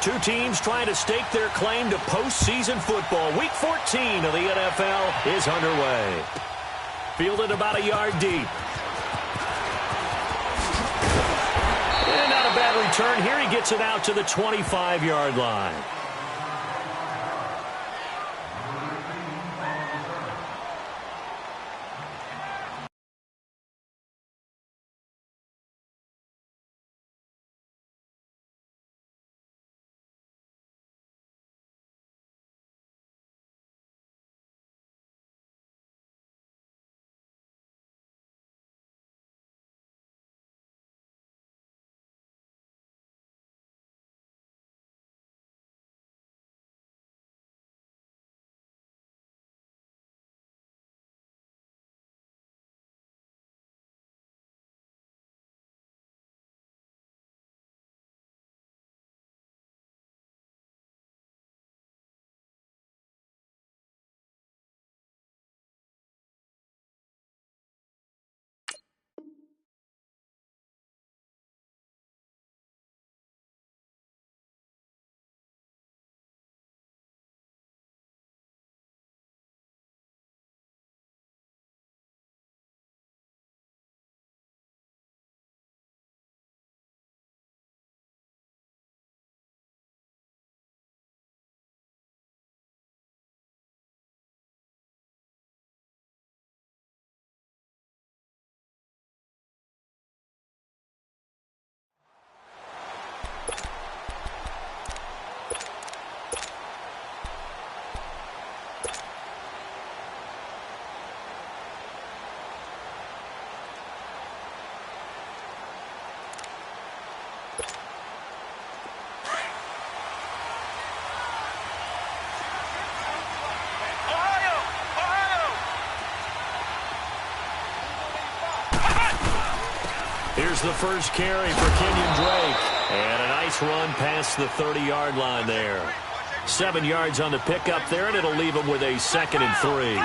Two teams trying to stake their claim to postseason football. Week 14 of the NFL is underway. Fielded about a yard deep. And not a bad return here. He gets it out to the 25-yard line. Here's the first carry for Kenyon Drake. And a nice run past the 30-yard line there. 7 yards on the pickup there, and it'll leave him with a 2nd and 3.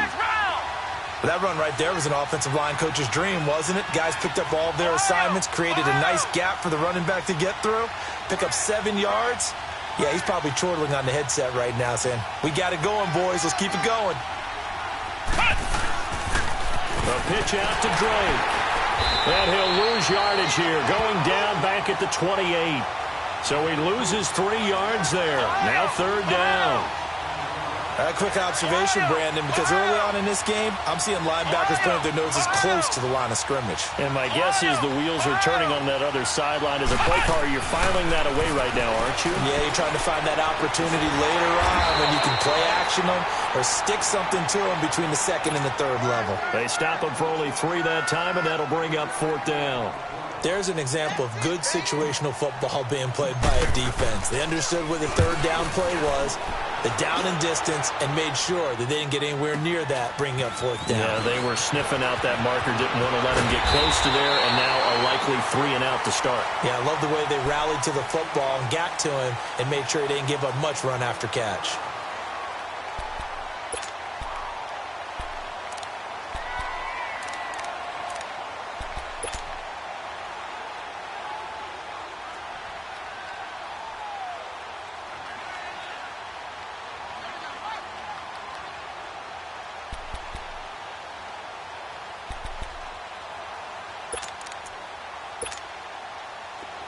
That run right there was an offensive line coach's dream, wasn't it? Guys picked up all of their assignments, created a nice gap for the running back to get through, pick up 7 yards. Yeah, he's probably chortling on the headset right now saying, we got it going, boys. Let's keep it going. The pitch out to Drake. And he'll lose yardage here, going down back at the 28. So he loses 3 yards there. Now 3rd down. A quick observation, Brandon, because early on in this game, I'm seeing linebackers putting their noses close to the line of scrimmage. And my guess is the wheels are turning on that other sideline. As a play caller, you're filing that away right now, aren't you? Yeah, you're trying to find that opportunity later on when you can play action them or stick something to them between the 2nd and the 3rd level. They stop him for only 3 that time, and that'll bring up 4th down. There's an example of good situational football being played by a defense. They understood what the 3rd down play was, the down and distance, and made sure that they didn't get anywhere near that, bringing up 4th down. Yeah, they were sniffing out that marker, didn't want to let him get close to there, and now a likely 3 and out to start. Yeah, I love the way they rallied to the football and got to him and made sure he didn't give up much run after catch.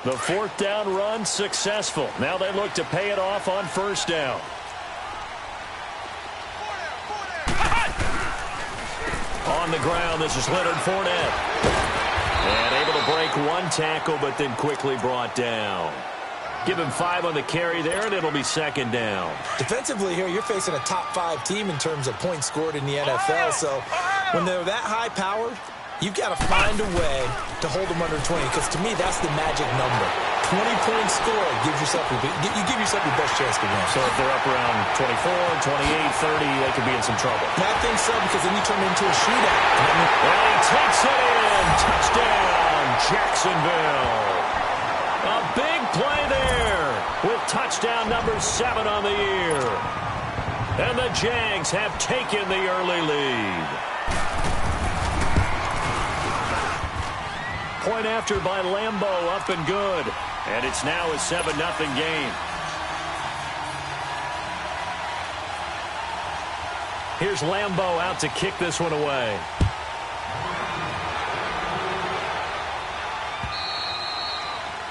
The 4th down run successful. Now they look to pay it off on 1st down. On the ground, this is Leonard Fournette. And able to break 1 tackle, but then quickly brought down. Give him 5 on the carry there, and it'll be 2nd down. Defensively here, you're facing a top 5 team in terms of points scored in the NFL. So when they're that high-powered, you've got to find a way to hold them under 20, because to me, that's the magic number. 20 points scored gives yourself you give yourself your best chance to win. So if they're up around 24, 28, 30, they could be in some trouble. I think so, because then you turn it into a shootout. And he takes it in. Touchdown, Jacksonville. A big play there with touchdown number 7 on the year. And the Jags have taken the early lead. Point after by Lambeau, up and good. And it's now a 7-0 game. Here's Lambeau out to kick this one away.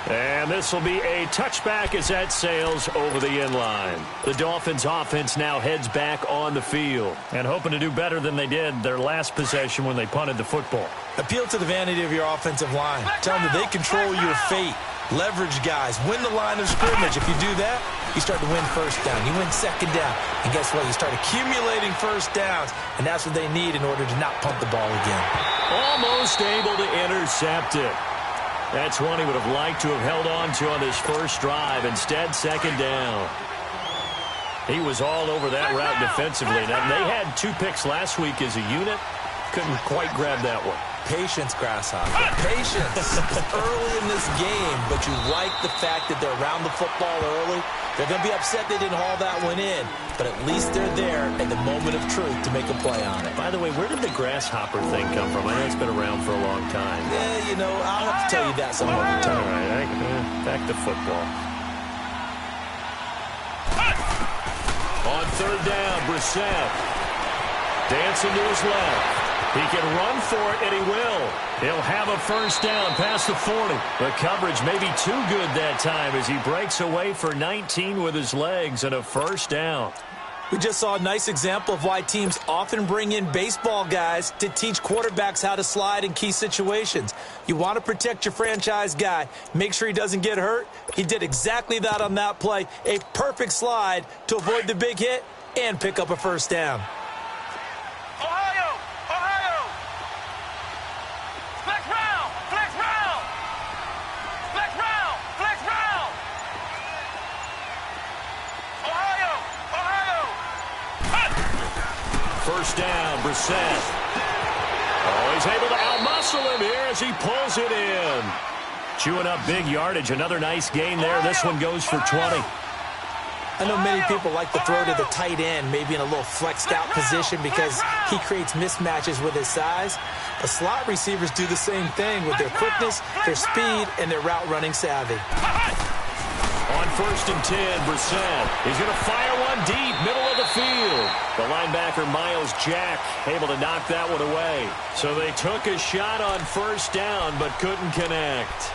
And this will be a touchback as that sails over the inline. The Dolphins offense now heads back on the field and hoping to do better than they did their last possession when they punted the football. Appeal to the vanity of your offensive line. Tell them that they control your fate. Leverage guys. Win the line of scrimmage. If you do that, you start to win first down. You win second down. And guess what? You start accumulating first downs. And that's what they need in order to not punt the ball again. Almost able to intercept it. That's one he would have liked to have held on to on this first drive. Instead, second down. He was all over that route defensively. Now, they had 2 picks last week as a unit. Couldn't quite grab that one. Patience, Grasshopper. Patience. Early in this game, but you like the fact that they're around the football early. They're going to be upset they didn't haul that one in, but at least they're there at the moment of truth to make a play on it. By the way, where did the grasshopper thing come from? I know it's been around for a long time. Yeah, you know, I'll have to tell you that some other time. All right, back to football. On third down, Brissett. Dancing to his left. He can run for it, and he will. He'll have a first down past the 40. The coverage may be too good that time as he breaks away for 19 with his legs and a first down. We just saw a nice example of why teams often bring in baseball guys to teach quarterbacks how to slide in key situations. You want to protect your franchise guy. Make sure he doesn't get hurt. He did exactly that on that play. A perfect slide to avoid the big hit and pick up a first down. First down, Brissett. Oh, he's able to outmuscle him here as he pulls it in. Chewing up big yardage. Another nice gain there. This one goes for 20. I know many people like to throw to the tight end, maybe in a little flexed out position because he creates mismatches with his size. The slot receivers do the same thing with their quickness, their speed, and their route running savvy. On first and 10, Brissett. He's going to fire one deep, middle of the field. The linebacker, Miles Jack, able to knock that one away. So they took a shot on first down, but couldn't connect.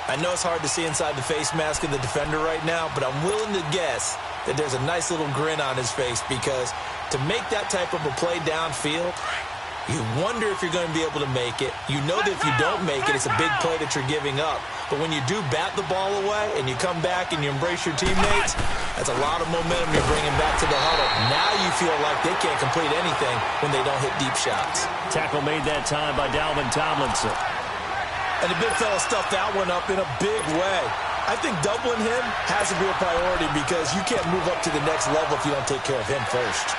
I know it's hard to see inside the face mask of the defender right now, but I'm willing to guess that there's a nice little grin on his face because to make that type of a play downfield, you wonder if you're going to be able to make it. You know that if you don't make it, it's a big play that you're giving up. But when you do bat the ball away and you come back and you embrace your teammates, that's a lot of momentum you're bringing back to the huddle. Now you feel like they can't complete anything when they don't hit deep shots. Tackle made that time by Dalvin Tomlinson. And the big fella stuffed that one up in a big way. I think doubling him has to be a priority because you can't move up to the next level if you don't take care of him first.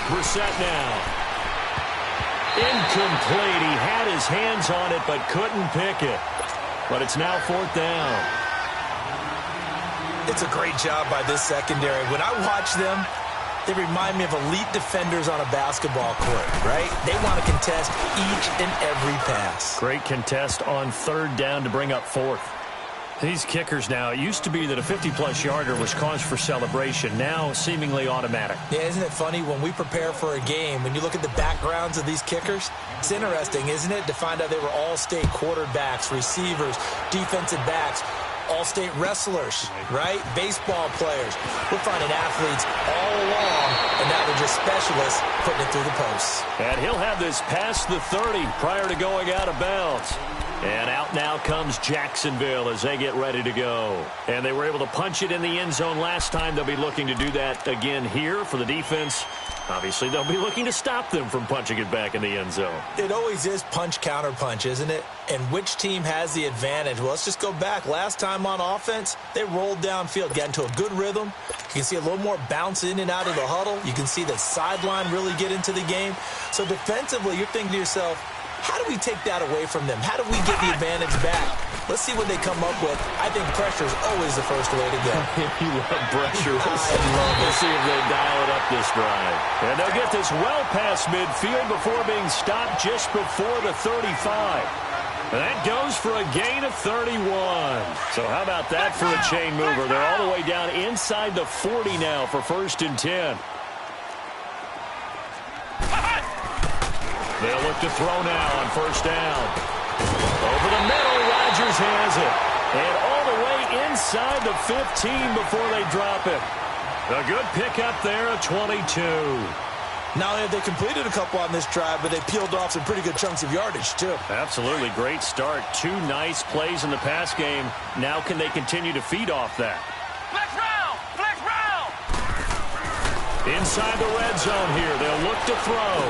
Brissett now. Incomplete. He had his hands on it but couldn't pick it. But it's now fourth down. It's a great job by this secondary. When I watch them, they remind me of elite defenders on a basketball court, right? They want to contest each and every pass. Great contest on third down to bring up fourth. These kickers now, it used to be that a 50-plus yarder was cause for celebration. Now, seemingly automatic. Yeah, isn't it funny when we prepare for a game, when you look at the backgrounds of these kickers, it's interesting, isn't it, to find out they were all-state quarterbacks, receivers, defensive backs, all-state wrestlers, right? Baseball players. We're finding athletes all along, and now they're just specialists putting it through the posts. And he'll have this past the 30 prior to going out of bounds. And out now comes Jacksonville as they get ready to go. And they were able to punch it in the end zone last time. They'll be looking to do that again here for the defense. Obviously, they'll be looking to stop them from punching it back in the end zone. It always is punch, counter punch, isn't it? And which team has the advantage? Well, let's just go back. Last time on offense, they rolled downfield, got into a good rhythm. You can see a little more bounce in and out of the huddle. You can see the sideline really get into the game. So defensively, you're thinking to yourself, How do we take that away from them? How do we get the advantage back? Let's see what they come up with. I think pressure is always the first way to go. You love pressure. We'll see if they dial it up this drive. And they'll get this well past midfield before being stopped just before the 35. And that goes for a gain of 31. So how about that for a chain mover? They're all the way down inside the 40 now for 1st and 10. They'll look to throw now on 1st down. Over the middle, Rodgers has it. And all the way inside the 15 before they drop it. A good pickup there, a 22. Not only have they completed a couple on this drive, but they peeled off some pretty good chunks of yardage, too. Absolutely. Great start. 2 nice plays in the pass game. Now can they continue to feed off that? Flex round! Flex round! Inside the red zone here. They'll look to throw.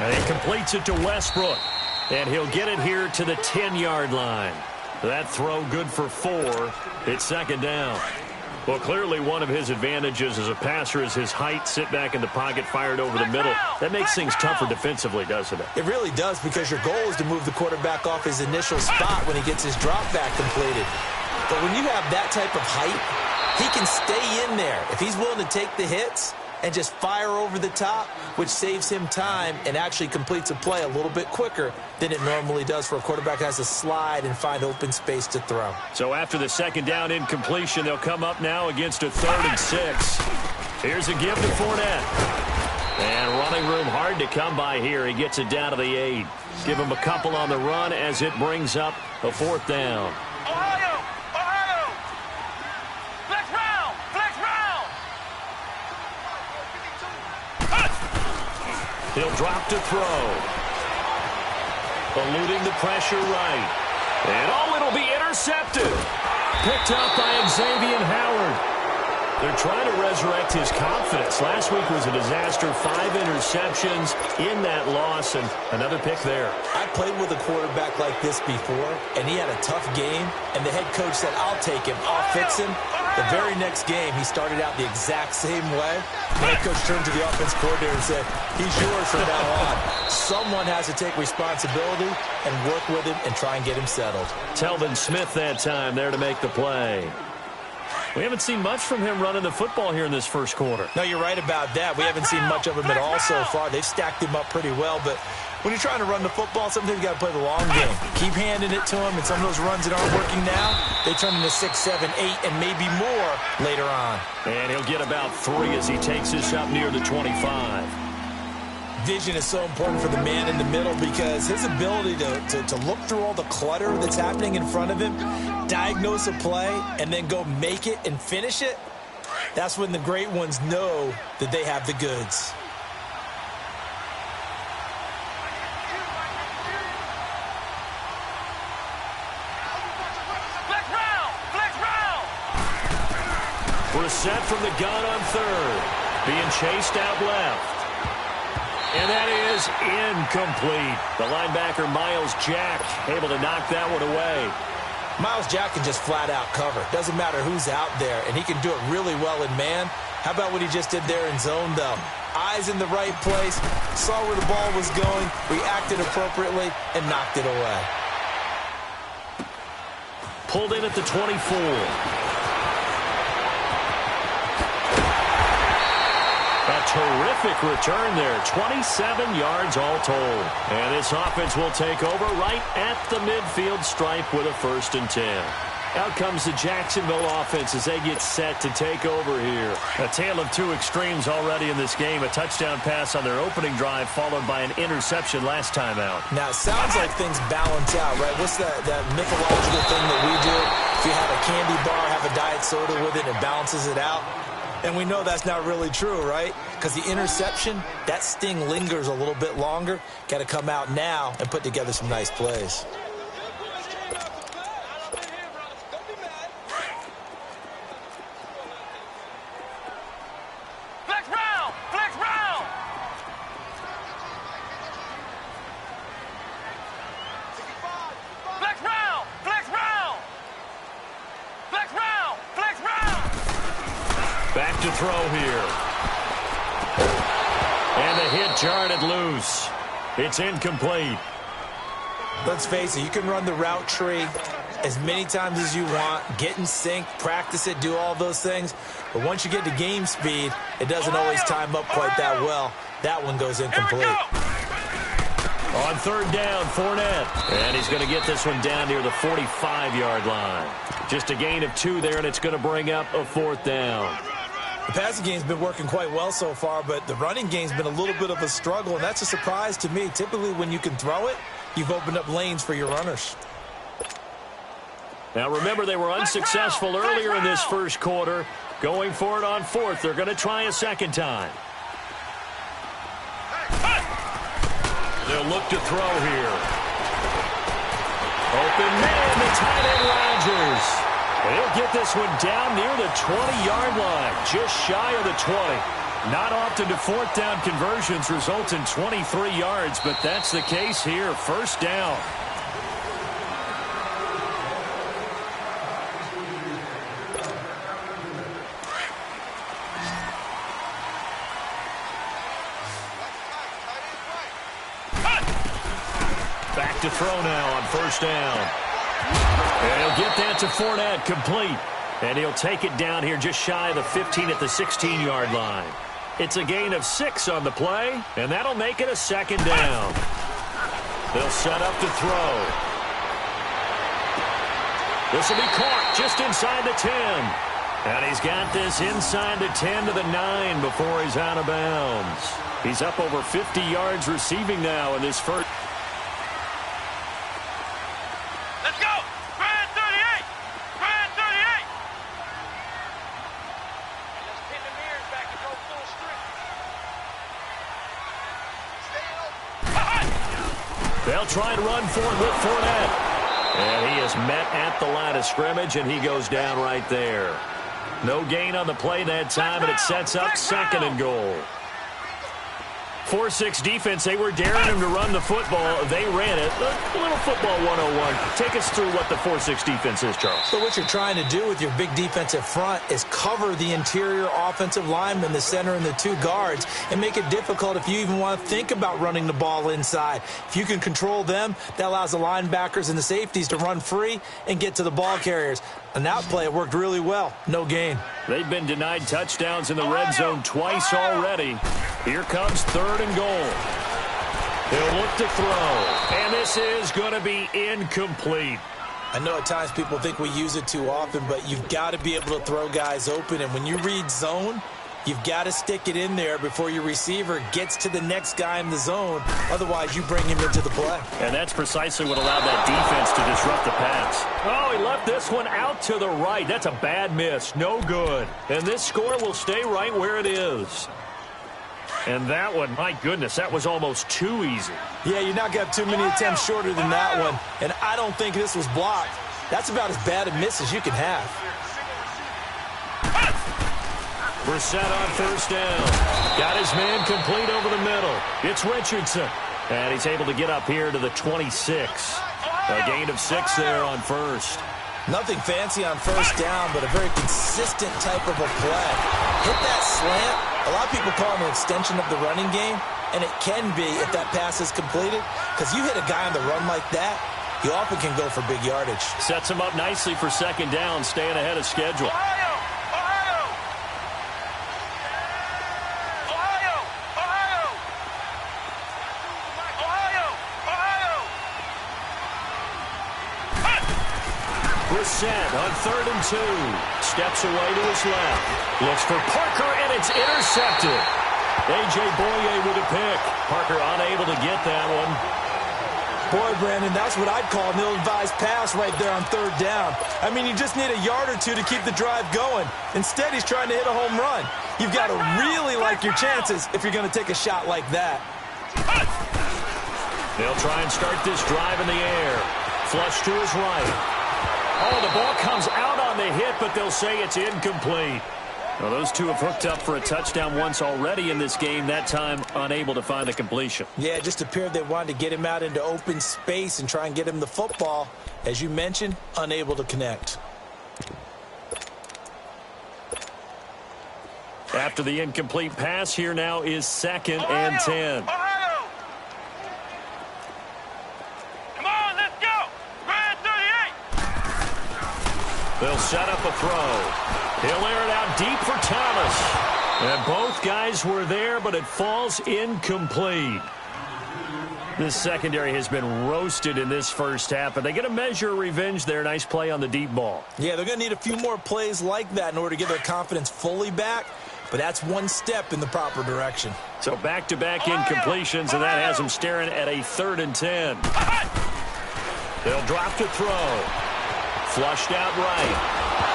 And he completes it to Westbrook. And he'll get it here to the 10-yard line. That throw good for 4. It's 2nd down. Well, clearly one of his advantages as a passer is his height. Sit back in the pocket, fired over the middle. That makes things tougher defensively, doesn't it? It really does, because your goal is to move the quarterback off his initial spot when he gets his drop back completed. But when you have that type of height, he can stay in there. If he's willing to take the hits and just fire over the top, which saves him time and actually completes a play a little bit quicker than it normally does for a quarterback who has to slide and find open space to throw. So after the 2nd down incompletion, they'll come up now against a 3rd and 6. Here's a give to Fournette. And running room hard to come by here. He gets it down to the 8. Give him a couple on the run as it brings up a 4th down. Ohio! Ohio! Flex round! Flex round! He'll drop to throw. Eluding the pressure right. And it'll be intercepted. Picked up by Xavier Howard. They're trying to resurrect his confidence. Last week was a disaster. 5 interceptions in that loss, and another pick there. I played with a quarterback like this before, and he had a tough game, and the head coach said, I'll take him, I'll fix him. The very next game, he started out the exact same way. The head coach turned to the offense coordinator and said, he's yours from now on. Someone has to take responsibility and work with him and try and get him settled. Telvin Smith that time there to make the play. We haven't seen much from him running the football here in this first quarter. No, you're right about that. We haven't seen much of him at all so far. They've stacked him up pretty well, but when you're trying to run the football, sometimes you got to play the long game. Keep handing it to him, and some of those runs that aren't working now, they turn into 6, 7, 8, and maybe more later on. And he'll get about 3 as he takes this up near the 25. Vision is so important for the man in the middle, because his ability to look through all the clutter that's happening in front of him, diagnose a play, and then go make it and finish it, that's when the great ones know that they have the goods. Flex round! Flex round! Brissett from the gun on 3rd. Being chased out left. And that is incomplete. The linebacker, Miles Jack, able to knock that one away. Miles Jack can just flat out cover. Doesn't matter who's out there, and he can do it really well in man. How about what he just did there in zone, though? Eyes in the right place, saw where the ball was going, reacted appropriately, and knocked it away. Pulled in at the 24. A terrific return there. 27 yards all told. And this offense will take over right at the midfield stripe with a 1st and 10. Out comes the Jacksonville offense as they get set to take over here. A tale of 2 extremes already in this game. A touchdown pass on their opening drive followed by an interception last time out. Now, it sounds like things balance out, right? What's that mythological thing that we do? If you have a candy bar, have a diet soda with it, and it balances it out. And we know that's not really true, right? Because the interception, that sting lingers a little bit longer. Got to come out now and put together some nice plays. Flex round! Flex round! Flex round! Flex round! Flex round! Flex round! Back to throw here. And the hit jarred it loose. It's incomplete. Let's face it, you can run the route tree as many times as you want, get in sync, practice it, do all those things. But once you get to game speed, it doesn't always time up quite that well. That one goes incomplete. On third down, Fournette. And he's going to get this one down near the 45-yard line. Just a gain of 2 there, and it's going to bring up a 4th down. The passing game's been working quite well so far, but the running game's been a little bit of a struggle, and that's a surprise to me. Typically, when you can throw it, you've opened up lanes for your runners. Now, remember, they were unsuccessful earlier in this first quarter. Going for it on 4th. They're going to try a second time. They'll look to throw here. Open man, the tight end Rodgers. He'll get this one down near the 20-yard line, just shy of the 20. Not often do 4th down conversions result in 23 yards, but that's the case here. First down. Back to throw now on first down. And he'll get that to Fournette, complete. And he'll take it down here just shy of the 15 at the 16-yard line. It's a gain of 6 on the play, and that'll make it a second down. They'll set up to throw. This will be caught just inside the 10. And he's got this inside the 10 to the 9 before he's out of bounds. He's up over 50 yards receiving now in this first. Let's go! Grand 38! Grand 38! Let's pin the mirrors back and go full strength. They'll try and run for it with Fournette. And he is met at the line of scrimmage, and he goes down right there. No gain on the play that time, and it sets up 2nd and goal. 4-6 defense, they were daring him to run the football. They ran it. A little football 101. Take us through what the 4-6 defense is, Charles. So what you're trying to do with your big defensive front is cover the interior offensive lineman, the center, and the 2 guards, and make it difficult if you even want to think about running the ball inside. If you can control them, that allows the linebackers and the safeties to run free and get to the ball carriers. On that play, it worked really well. No gain. They've been denied touchdowns in the red zone twice already. Here comes 3rd and goal. He'll look to throw. And this is going to be incomplete. I know at times people think we use it too often, but you've got to be able to throw guys open. And when you read zone, you've got to stick it in there before your receiver gets to the next guy in the zone. Otherwise, you bring him into the play. And that's precisely what allowed that defense to disrupt the pass. Oh, he left this one out to the right. That's a bad miss. No good. And this score will stay right where it is. And that one, my goodness, that was almost too easy. Yeah, you're not going to have too many attempts shorter than that one. And I don't think this was blocked. That's about as bad a miss as you can have. Brissett on first down. Got his man complete over the middle. It's Richardson. And he's able to get up here to the 26. A gain of 6 there on first. Nothing fancy on first down, but a very consistent type of a play. Hit that slant. A lot of people call it an extension of the running game, and it can be if that pass is completed, because you hit a guy on the run like that, you often can go for big yardage. Sets him up nicely for second down, staying ahead of schedule. Ohio! Ohio! Ohio! Ohio! Ohio! Ohio! Brissett on 3rd and 2. Steps away to his left. Looks for Parker, and it's intercepted. A.J. Boye with a pick. Parker unable to get that one. Boy, Brandon, that's what I'd call an ill-advised pass right there on 3rd down. I mean, you just need a yard or 2 to keep the drive going. Instead, he's trying to hit a home run. You've got to really like your chances if you're going to take a shot like that. They'll try and start this drive in the air. Flush to his right. Oh, the ball comes out on the hit, but they'll say it's incomplete. Well, those two have hooked up for a touchdown once already in this game, that time unable to find the completion. Yeah, it just appeared they wanted to get him out into open space and try and get him the football. As you mentioned, unable to connect. After the incomplete pass, here now is 2nd and 10. Ohio! Come on, He'll set up a throw. He'll air it out deep for Thomas. And both guys were there, but it falls incomplete. This secondary has been roasted in this first half, but they get a measure of revenge there. Nice play on the deep ball. Yeah, they're going to need a few more plays like that in order to get their confidence fully back, but that's one step in the proper direction. So back-to-back incompletions, and that has them staring at a 3rd and 10. They'll drop to throw. Flushed out right.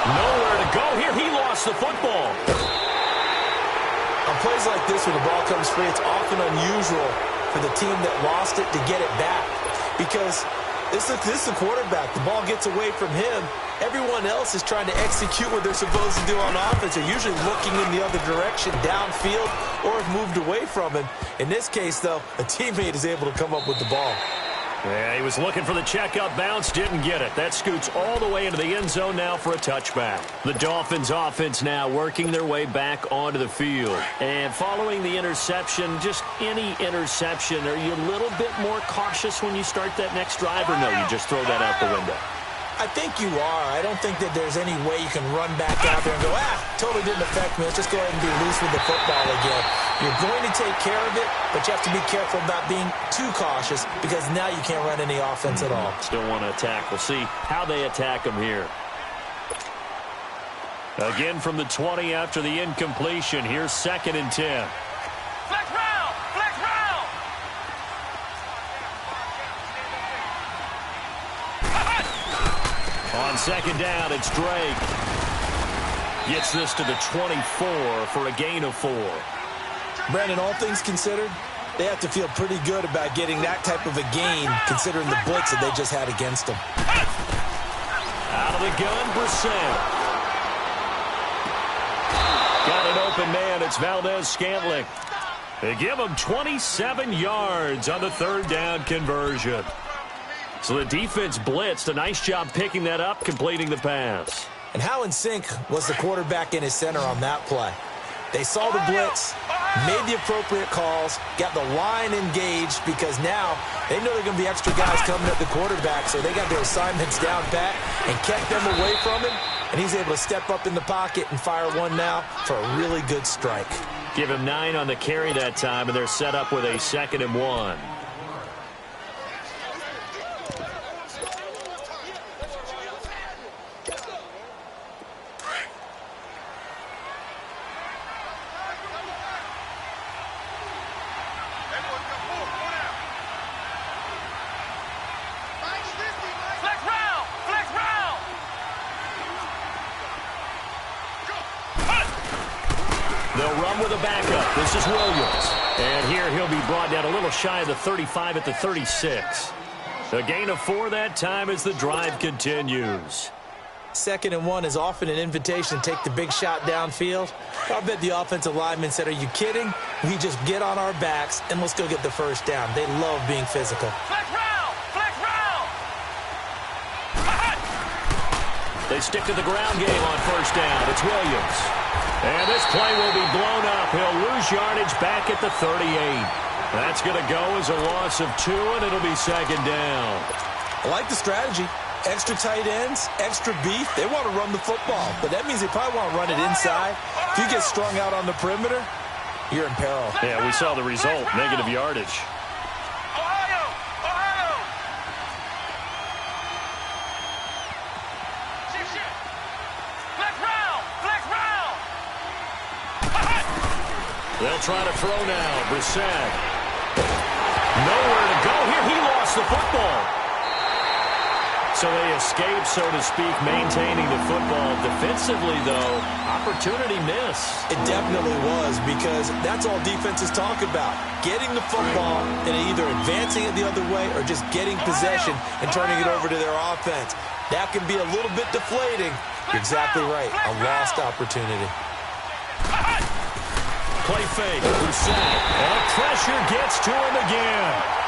Nowhere to go here. He lost the football. On plays like this where the ball comes free, it's often unusual for the team that lost it to get it back, because this is the quarterback. The ball gets away from him. Everyone else is trying to execute what they're supposed to do on offense. They're usually looking in the other direction, downfield, or have moved away from him. In this case, though, a teammate is able to come up with the ball. Yeah, he was looking for the checkup bounce, didn't get it. That scoots all the way into the end zone now for a touchback. The Dolphins offense now working their way back onto the field. And following the interception, just any interception, are you a little bit more cautious when you start that next drive, or no, you just throw that out the window? I think you are. I don't think that there's any way you can run back out there and go, totally didn't affect me. Let's just go ahead and be loose with the football again. You're going to take care of it, but you have to be careful about being too cautious, because now you can't run any offense at all. Still want to attack. We'll see how they attack them here. Again from the 20 after the incompletion. Here's 2nd and 10. Flex round! Flex round! On 2nd down, it's Drake. Gets this to the 24 for a gain of 4. Brandon, all things considered, they have to feel pretty good about getting that type of a gain, considering the blitz that they just had against them. Out of the gun, Brissett. Got an open man. It's Valdez-Scantling. They give him 27 yards on the 3rd down conversion. So the defense blitzed. A nice job picking that up, completing the pass. And how in sync was the quarterback in his center on that play? They saw the blitz, made the appropriate calls, got the line engaged, because now they know they're going to be extra guys coming at the quarterback, so they got their assignments down pat and kept them away from him, and he's able to step up in the pocket and fire one now for a really good strike. Give him 9 on the carry that time, and they're set up with a 2nd and 1. They'll run with a backup. This is Williams. And here he'll be brought down a little shy of the 35 at the 36. A gain of 4 that time as the drive continues. 2nd and 1 is often an invitation to take the big shot downfield. I bet the offensive linemen said, are you kidding? We just get on our backs and let's go get the 1st down. They love being physical. Flex round! Flex round! They stick to the ground game on 1st down. It's Williams. And this play will be blown up. He'll lose yardage back at the 38. That's going to go as a loss of 2, and it'll be 2nd down. I like the strategy. Extra tight ends, extra beef. They want to run the football, but that means they probably want to run it inside. If you get strung out on the perimeter, you're in peril. Yeah, we saw the result, negative yardage. Ohio! Ohio! Flex round! Flex round! They'll try to throw now. Brissett. Nowhere to go here. He lost the football. So they escape, so to speak, maintaining the football. Defensively, though, opportunity miss. It definitely was, because that's all defenses talk about. Getting the football and either advancing it the other way or just getting possession and turning it over to their offense. That can be a little bit deflating. You're exactly right. A lost opportunity. Play fake. Brissett. And pressure gets to him again.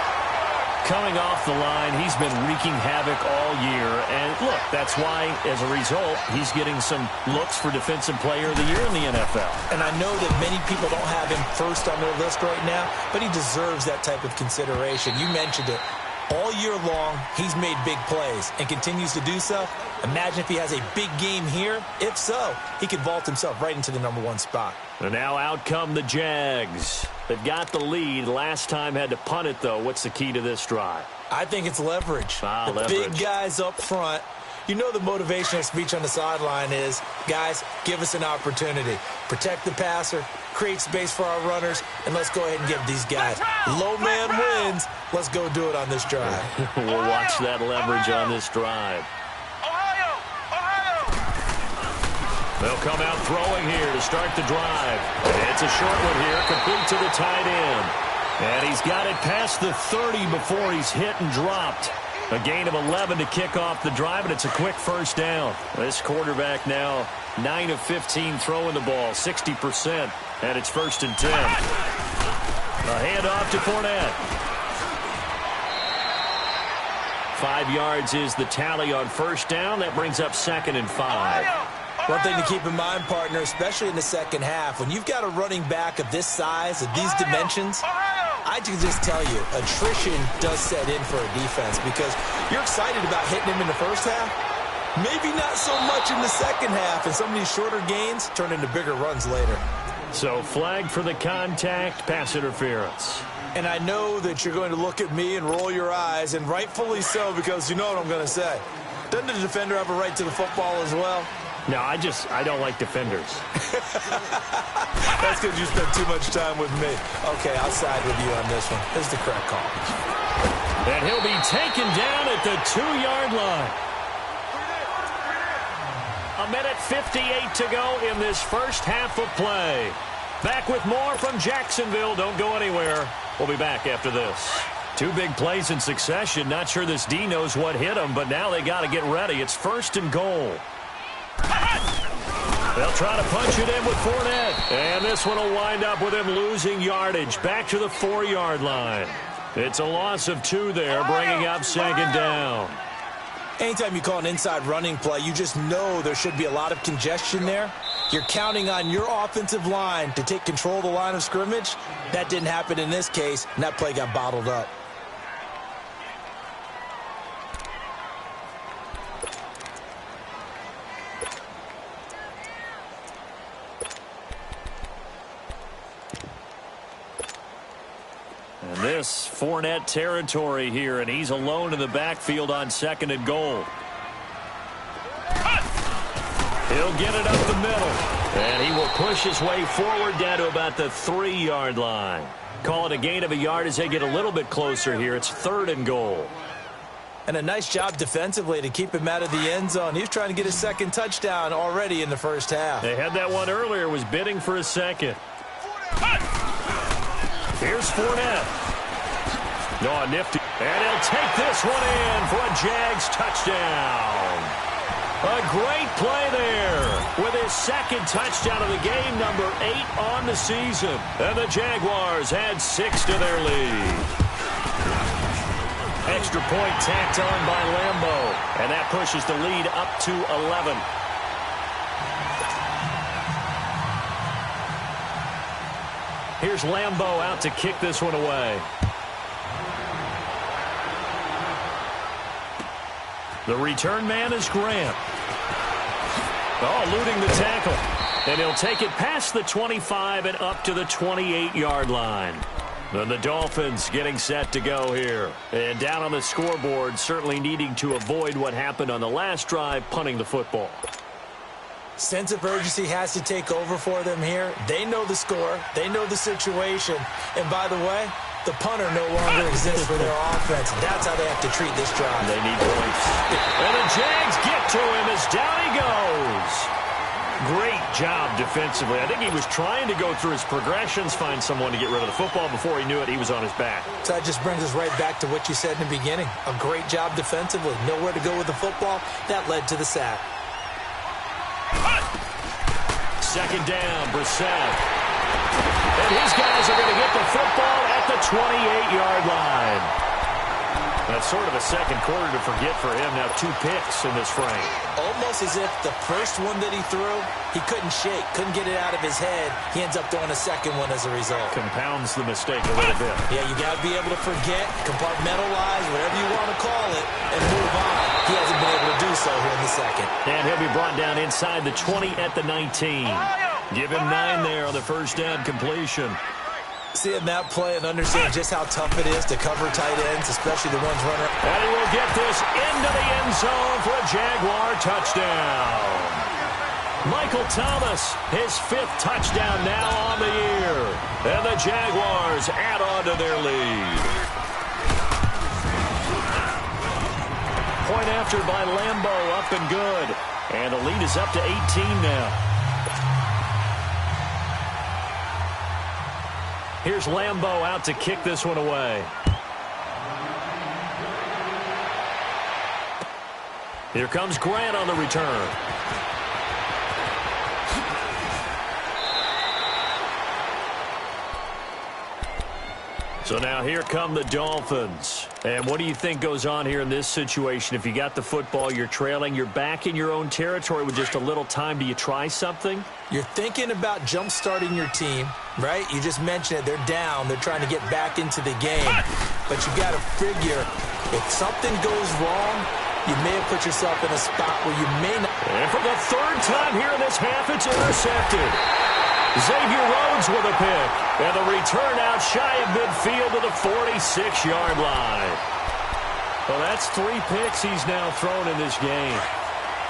Coming off the line, he's been wreaking havoc all year. And look, that's why, as a result, he's getting some looks for Defensive Player of the Year in the NFL. And I know that many people don't have him first on their list right now, but he deserves that type of consideration. You mentioned it. All year long, he's made big plays and continues to do so. Imagine if he has a big game here. If so, he could vault himself right into the _1 spot. And now out come the Jags. They've got the lead. Last time had to punt it, though. What's the key to this drive? I think it's leverage. The big guys up front. You know the motivational speech on the sideline is, guys, give us an opportunity. Protect the passer, create space for our runners, and let's go ahead and give these guys. Low man wins. Let's go do it on this drive. We'll watch that leverage on this drive. They'll come out throwing here to start the drive. It's a short one here, complete to the tight end. And he's got it past the 30 before he's hit and dropped. A gain of 11 to kick off the drive, and it's a quick first down. This quarterback now 9 of 15 throwing the ball, 60%, and it's 1st and 10. A handoff to Fournette. 5 yards is the tally on first down. That brings up 2nd and 5. One thing to keep in mind, partner, especially in the second half, when you've got a running back of this size, of these dimensions, I can just tell you, attrition does set in for a defense because you're excited about hitting him in the first half. Maybe not so much in the second half, and some of these shorter gains turn into bigger runs later. So flag for the contact, pass interference. And I know that you're going to look at me and roll your eyes, and rightfully so, because you know what I'm going to say. Doesn't the defender have a right to the football as well? No, I don't like defenders. That's because you spent too much time with me. Okay, I'll side with you on this one. This is the correct call. And he'll be taken down at the 2-yard line. 1:58 to go in this first half of play. Back with more from Jacksonville. Don't go anywhere. We'll be back after this. 2 big plays in succession. Not sure this D knows what hit him, but now they got to get ready. It's 1st and goal. They'll try to punch it in with Fournette. And this one will wind up with him losing yardage. Back to the 4-yard line. It's a loss of 2 there, bringing up 2nd down. Anytime you call an inside running play, you just know there should be a lot of congestion there. You're counting on your offensive line to take control of the line of scrimmage. That didn't happen in this case, and that play got bottled up. And this Fournette territory here, and he's alone in the backfield on 2nd and goal. He'll get it up the middle, and he will push his way forward down to about the 3-yard line. Call it a gain of a yard as they get a little bit closer here. It's 3rd and goal. And a nice job defensively to keep him out of the end zone. He's trying to get his 2nd touchdown already in the first half. They had that one earlier, was bidding for a 2nd. Here's Fournette. No, nifty. And he'll take this one in for a Jags touchdown. A great play there with his 2nd touchdown of the game, number 8 on the season. And the Jaguars add 6 to their lead. Extra point tacked on by Lambo. And that pushes the lead up to 11. Here's Lambo out to kick this one away. The return man is Grant. Oh, eluding the tackle. And he'll take it past the 25 and up to the 28-yard line. And the Dolphins getting set to go here. And down on the scoreboard, certainly needing to avoid what happened on the last drive, punting the football. Sense of urgency has to take over for them here. They know the score. They know the situation. And by the way, the punter no longer exists for their offense. That's how they have to treat this drive. They need points. And the Jags get to him as down he goes. Great job defensively. I think he was trying to go through his progressions, find someone to get rid of the football. Before he knew it, he was on his back. So that just brings us right back to what you said in the beginning. A great job defensively. Nowhere to go with the football. That led to the sack. 2nd down, Brissett. And his guys are going to get the football at the 28-yard line. That's sort of a second quarter to forget for him. Now 2 picks in this frame. Almost as if the first one that he threw, he couldn't shake, couldn't get it out of his head. He ends up throwing a second one as a result. Compounds the mistake a little bit. Yeah, you got to be able to forget, compartmentalize, whatever you want to call it, and move on. He hasn't been able to do so here in the second. And he'll be brought down inside the 20 at the 19. Give him 9 there on the first down completion. Seeing that play and understand just how tough it is to cover tight ends, especially the ones running. And he will get this into the end zone for a Jaguar touchdown. Michael Thomas, his 5th touchdown now on the year. And the Jaguars add on to their lead. Point after by Lambo, up and good. And the lead is up to 18 now. Here's Lambo out to kick this one away. Here comes Grant on the return. So now here come the Dolphins. And what do you think goes on here in this situation? If you got the football, you're trailing, you're back in your own territory with just a little time. Do you try something? You're thinking about jump-starting your team, right? You just mentioned it. They're down. They're trying to get back into the game. But you got to figure if something goes wrong, you may have put yourself in a spot where you may not. And for the 3rd time here in this half, it's intercepted. Xavier Rhodes with a pick. And the return out shy of midfield to the 46-yard line. Well, that's 3 picks he's now thrown in this game.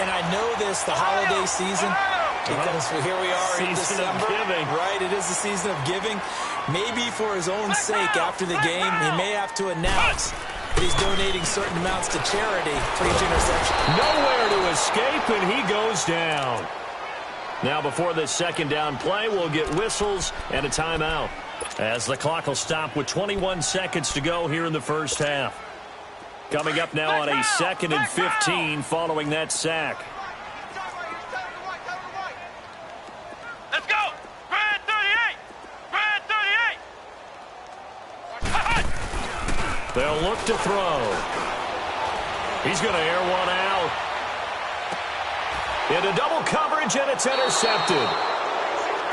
And I know this, the holiday season, because here we are in December. Right, it is the season of giving. Maybe for his own sake after the game, he may have to announce that he's donating certain amounts to charity for each interception. Nowhere to escape, and he goes down. Now before this second down play, we'll get whistles and a timeout, as the clock will stop with 21 seconds to go here in the first half. Coming up now on a 2nd and 15 following that sack. Let's go! Grand 38! Grand 38! They'll look to throw. He's going to air one out. Into double coverage, and it's intercepted.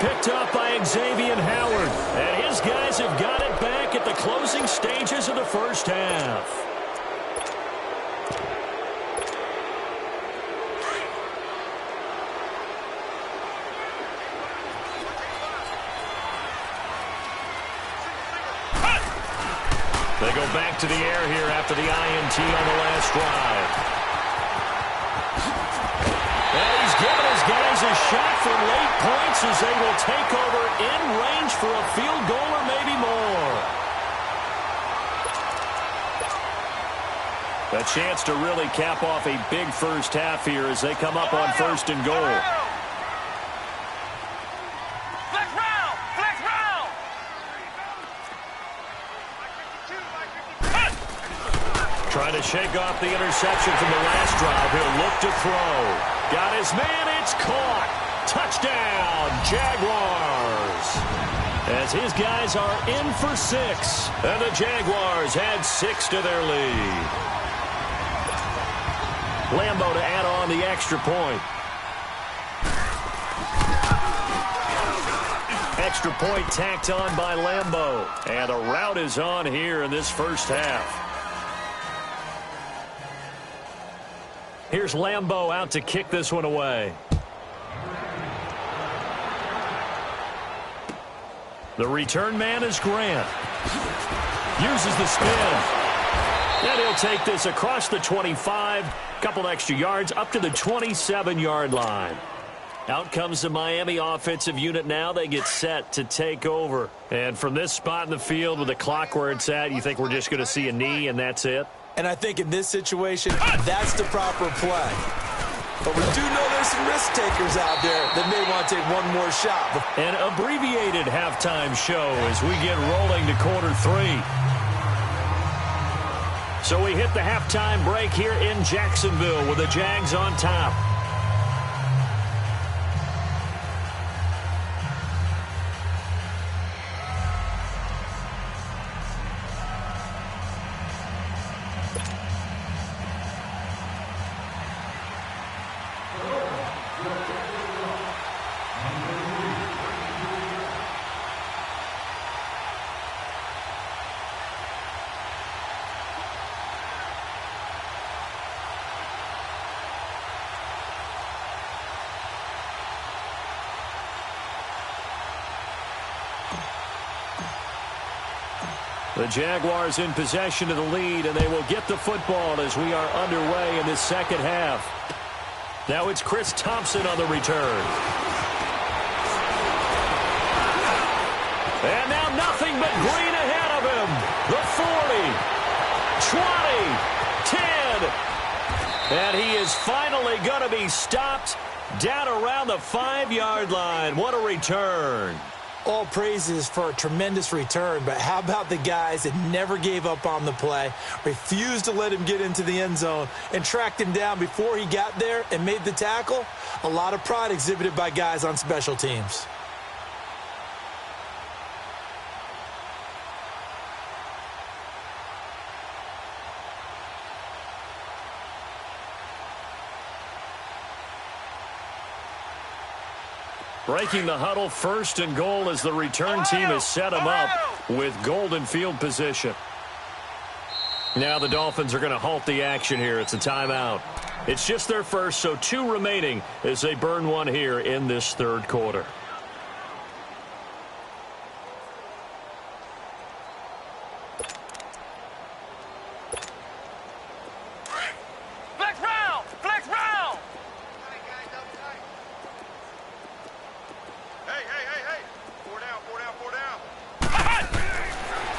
Picked up by Xavier Howard. And his guys have got it back at the closing stages of the first half. They go back to the air here after the INT on the last drive. And he's given his guys a shot for late points as they will take over in range for a field goal or maybe more. A chance to really cap off a big first half here as they come up on 1st and goal. Flex round! Flex round! Trying to shake off the interception from the last drive. He'll look to throw. Got his man. It's caught. Touchdown, Jaguars. As his guys are in for 6. And the Jaguars add 6 to their lead. Lambo to add on the extra point. Extra point tacked on by Lambo. And a rout is on here in this first half. Here's Lambo out to kick this one away. The return man is Grant. Uses the spin. And he'll take this across the 25. Couple extra yards up to the 27-yard line. Out comes the Miami offensive unit now. They get set to take over. And from this spot in the field with the clock where it's at, you think we're just going to see a knee and that's it? And I think in this situation, that's the proper play. But we do know there's some risk takers out there that may want to take one more shot. An abbreviated halftime show as we get rolling to quarter 3. So we hit the halftime break here in Jacksonville with the Jags on top. The Jaguars in possession of the lead, and they will get the football as we are underway in this second half. Now it's Chris Thompson on the return. And now nothing but green ahead of him. The 40, 20, 10. And he is finally going to be stopped down around the 5-yard line. What a return. All praises for a tremendous return, but how about the guys that never gave up on the play, refused to let him get into the end zone, and tracked him down before he got there and made the tackle? A lot of pride exhibited by guys on special teams. Breaking the huddle, 1st and goal as the return team has set them up with golden field position. Now the Dolphins are going to halt the action here. It's a timeout. It's just their first, so 2 remaining as they burn one here in this 3rd quarter.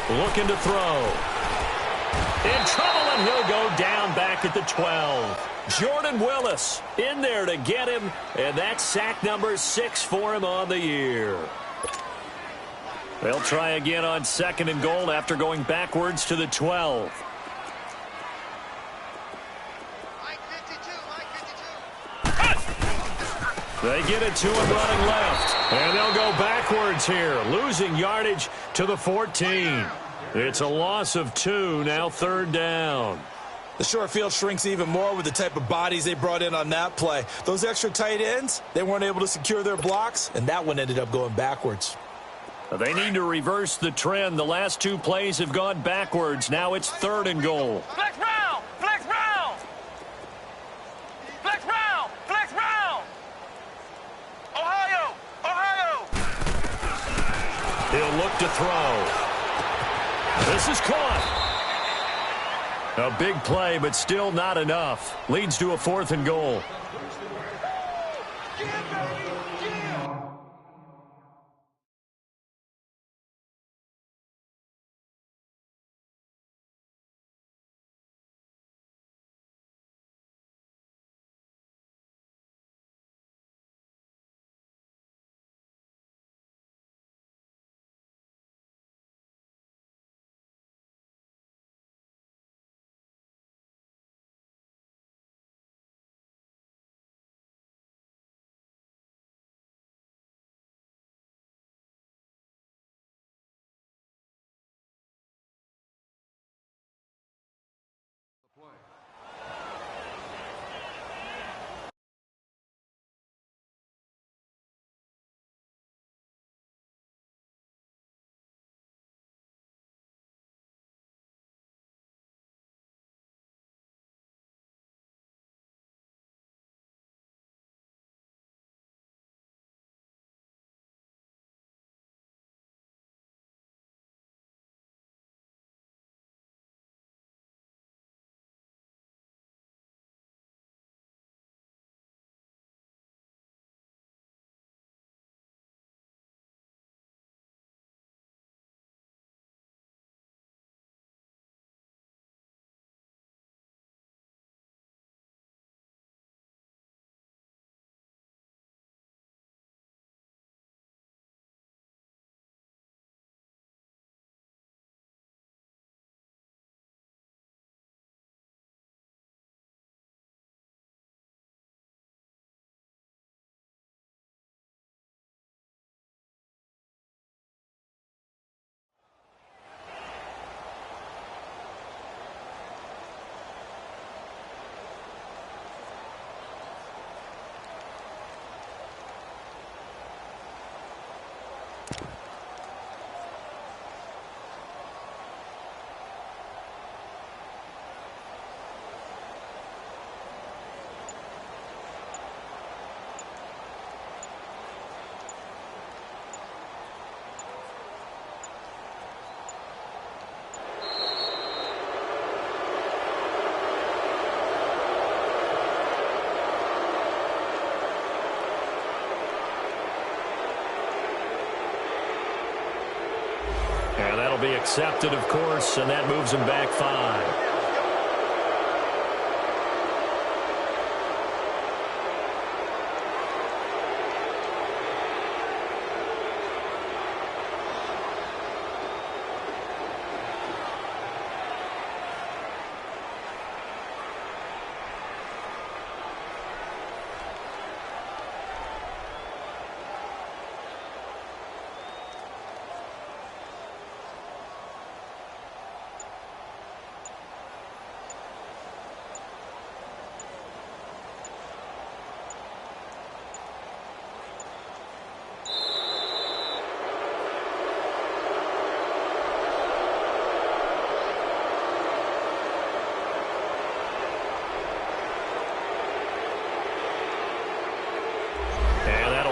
Looking to throw. In trouble, and he'll go down back at the 12. Jordan Willis in there to get him, and that's sack number 6 for him on the year. They'll try again on 2nd and goal after going backwards to the 12. They get it to him running left. And they'll go backwards here, losing yardage to the 14. It's a loss of 2, now 3rd down. The short field shrinks even more with the type of bodies they brought in on that play. Those extra tight ends, they weren't able to secure their blocks, and that one ended up going backwards. They need to reverse the trend. The last 2 plays have gone backwards. Now it's 3rd and goal. Flex round! Flex round! Flex round! Flex round! Ohio! Ohio! He'll look to throw. This is caught. A big play, but still not enough. Leads to a 4th and goal. And that'll be accepted, of course, and that moves him back 5.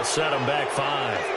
Set him back 5.